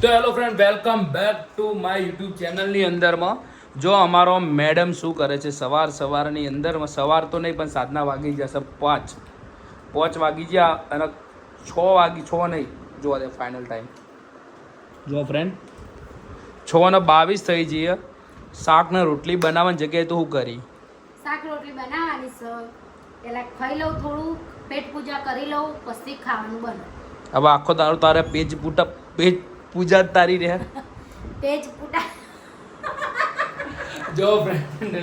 તો hello friend, welcome back to my YouTube ચેનલની અંદરમાં જો અમારો મેડમ શું કરે છે સવારની અંદરમાં. સવાર તો નહીં પણ સાતના વાગી જશે 5 વાગી ગયા અને 6 નહીં જોવા દે ફાઇનલ ટાઈમ. જો ફ્રેન્ડ 6:22 થઈ જઈએ. શાક ને રોટલી બનાવવાની જગ્યાએ તો શું કરી શાક રોટલી બનાવવાની છે. પેલા ખાઈ લઉં, થોડું પેટ પૂજા કરી લઉં, પછી ખાવાનું બને. હવે આખો દારૂ તારે પેજ પૂજા જ તારી રહે. પેજ પૂટા જો ફ્રેન્ડ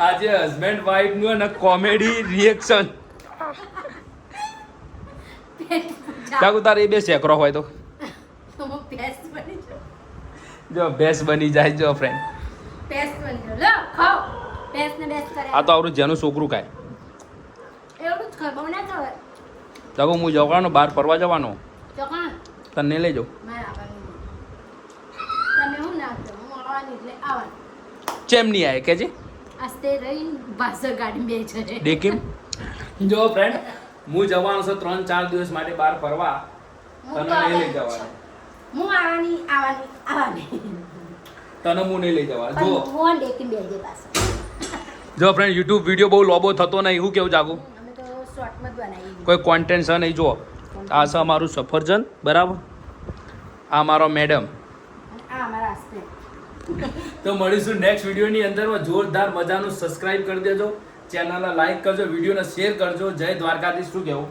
આજે હસબન્ડ વાઈફ નું અને કોમેડી રિએક્શન પેટ પૂજા ચાકુ તારે એ બે સેકરો હોય તો તો હું પેસ્ટ બની જાઉં. જો બેસ બની જાય. જો ફ્રેન્ડ પેસ્ટ બની જાઉં. લો ખાઓ. પેસ્ટ ને બેસ્ટ કરે. આ તો આપણું જેનું છોકરું કાંઈ એવું જ કર, બહુ ના ખબર. ચાકુ હું જવાનો બહાર ફરવા જવાનો ચોકણ તને લઈ જાઉં. મારે આવવાનું. તમે હું ના કરો, હું આવવાની એટલે આવવાનું. ચેમ નહીં આવે કે છે આસ્તે રહીને બાસર ગાડી બે છે. દેખીમ. જો ફ્રેન્ડ હું જવાનો છું 3-4 દિવસ માટે બહાર ફરવા. હું તને નહીં લઈ જવાનો. હું આવવાની. તને હું નહીં લઈ જવા. જો પણ હું ડેકી બે જે પાછળ. જો ફ્રેન્ડ યુટ્યુબ વિડીયો બહુ લોબો થતો નહીં. હું કેવું જાગું અમે તો શોર્ટમાં જ બનાવી. કોઈ કોન્ટેન્ટ છે નહીં. જો આ છે અમારું સફરજન, બરાબર. આ મારો મેડમ. આ અમારા હસબન્ડ. તો મળીશું નેક્સ્ટ વિડીયોની અંદરમાં. જોરદાર મજાનું સબસ્ક્રાઇબ કરી દેજો, ચેનલને લાઈક કરજો, વિડીયોને શેર કરજો. જય દ્વારકાધીશ. શું કહેવું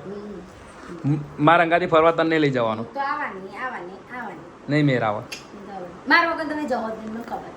મારા અંગાથી ફરવા તને નહીં લઈ જવાનું. તો આવવાની. નહીં મેર આવે. મારા વગર તમે જવો જ નહીં, મને ખબર.